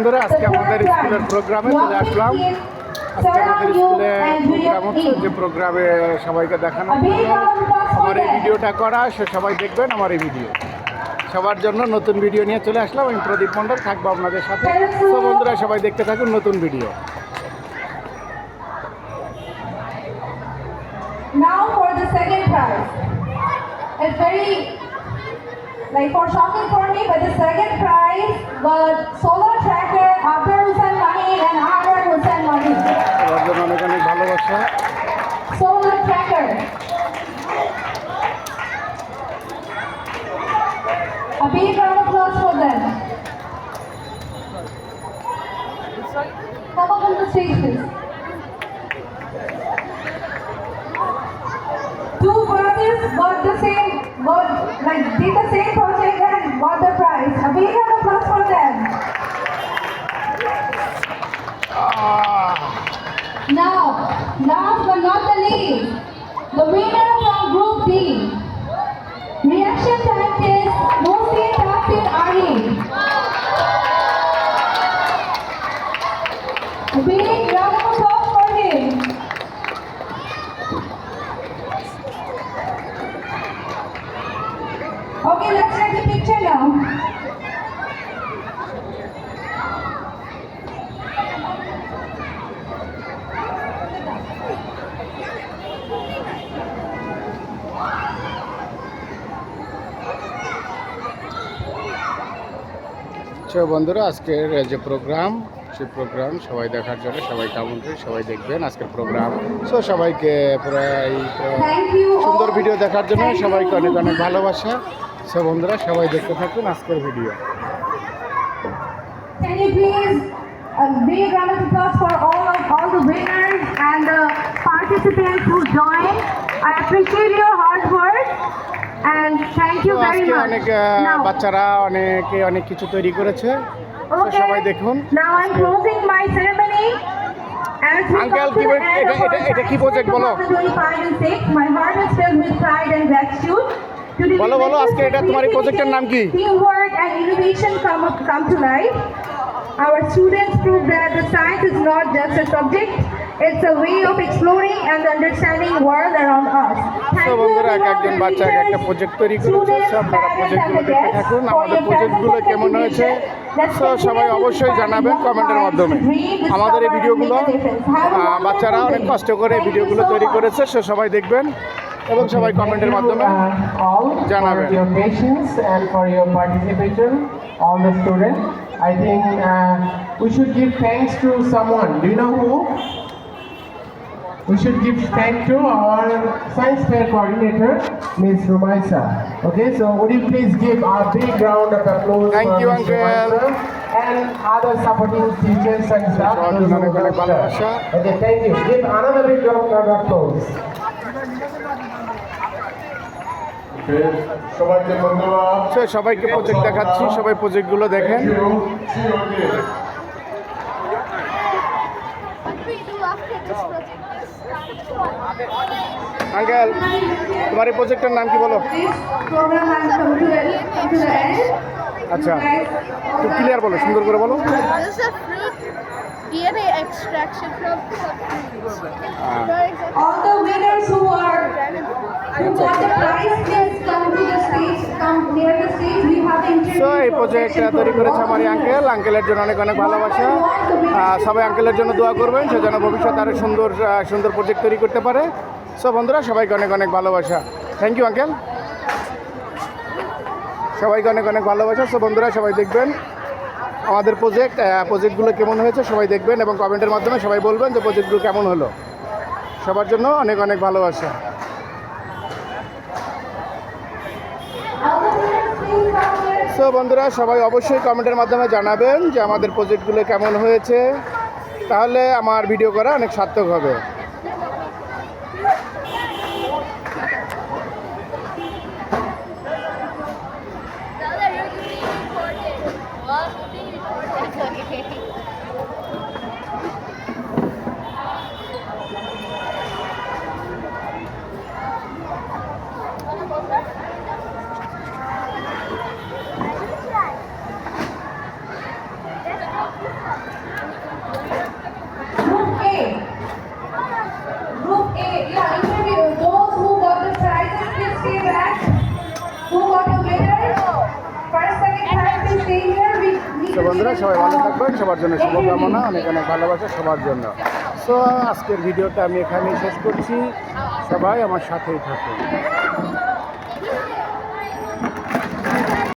বন্ধুরা, আজকে আমাদের স্কুলের প্রোগ্রামে চলে আসলাম। আজকে আমাদের স্কুলে প্রোগ্রাম হচ্ছে, যে প্রোগ্রামে সবাইকে দেখানো আমার এই ভিডিওটা করা, সে সবাই দেখবেন আমার এই ভিডিও। সবার জন্য নতুন ভিডিও নিয়ে চলে আসলাম। আমি প্রদীপ মণ্ডল, থাকবো আপনাদের সাথে। তো বন্ধুরা, সবাই দেখতে থাকুন নতুন video. Now for the second prize. It's very for shocking for me, but the second prize was solar tracker Abrar Hussain Mahir and Arwar Hussain Mahir. সবার জন্য অনেক অনেক ভালোবাসা। Solar tracker. A big round of applause for them. Come up on the stage, please. Two brothers did the same project and got the prize. A big round of applause for them. Now, last but not the least, the winner from Group D. Reaction time is Mohsin Tafsir Ari. A big round of applause for him. Okay, let's take the picture now. বন্ধুরা, আজকের যে programme, সেই programme সবাই দেখার জন্য সবাই কেমন করে সবাই দেখবেন আজকের প্রোগ্রাম। সো সবাইকে সুন্দর ভিডিও দেখার জন্য সবাইকে অনেক অনেক ভালোবাসা। সো বন্ধুরা, সবাই দেখতে থাকুন আজকের video. Can you please big round of applause for all the winners and the participants who joined. I appreciate your hard work and thank you very আজকে much. অনেক বাচ্চারা অনেক কিছু তৈরি করেছে। সবাই দেখুন। Now I'm closing my ceremony. Uncle, এটা কি প্রজেক্ট বলো? 25 and 6, my heart is filled with pride and gratitude. বলো আজকে এটা তোমার এই প্রজেক্টের নাম কি? Teamwork and innovation come to life. Our students prove that the science is not just a subject, it's a way of exploring and understanding world around us. তো বন্ধুরা, একজন বাচ্চা একটা প্রজেক্ট তৈরি করেছে। আপনারা প্রজেক্টগুলো দেখতে থাকুন, আমাদের প্রজেক্টগুলো কেমন হয়েছে সবাই অবশ্যই জানাবেন কমেন্টের মাধ্যমে। আমাদের এই ভিডিওগুলো বাচ্চারা অনেক কষ্ট করে ভিডিওগুলো তৈরি করেছে, সবাই দেখবেন এবং সবাই কমেন্টের মাধ্যমে জানাবেন। your patience and for your participation, all the students. I think we should give thanks to someone. Do you know who? We should give thanks to our science fair coordinator, Ms. Rumaisa. Okay, so would you please give a big round of applause Thank for you, Ms. Uncle. Rumaisa and other supporting teachers and staff. those who worked there. Okay, thank you. Give another big round of applause. সবাইকে ধন্যবাদ। সবাইকে project দেখাচ্ছি, সবাই প্রজেক্টগুলো দেখেন। Uncle, তোমার এই প্রজেক্টের নাম কি বলো? Program has come to the end. আচ্ছা, একটু ক্লিয়ার বলো, সুন্দর করে বলো। This is a fruit DNA extraction from fruits. All the winners who got the prize, please come to the stage, come near the stage. We have interview. So এই project তৈরি করেছে আমার আঙ্কেল। আঙ্কেলের জন্য অনেক অনেক ভালোবাসা। সবাই আঙ্কেলের জন্য দোয়া করবেন, সে যেন ভবিষ্যতে আরও সুন্দর প্রজেক্ট তৈরি করতে পারে। সো বন্ধুরা, সবাইকে অনেক অনেক ভালোবাসা। থ্যাংক ইউ আঙ্কেল, সবাইকে অনেক অনেক ভালোবাসা। সো বন্ধুরা, সবাই দেখবেন আমাদের প্রজেক্টগুলো কেমন হয়েছে সবাই দেখবেন এবং কমেন্টের মাধ্যমে সবাই বলবেন যে প্রজেক্টগুলো কেমন হলো। সবার জন্য অনেক অনেক ভালোবাসা। সো বন্ধুরা, সবাই অবশ্যই কমেন্টের মাধ্যমে জানাবেন যে আমাদের প্রজেক্টগুলো কেমন হয়েছে, তাহলে আমার ভিডিও করা অনেক সার্থক হবে। failure, we need তো to বন্ধুরা see সবাই ভালো them, থাকবেন, সবার জন্য শুভকামনা, অনেক অনেক ভালোবাসা সবার জন্য। সো আজকের ভিডিওটা আমি এখানেই শেষ করছি, সবাই আমার সাথেই থাকুন।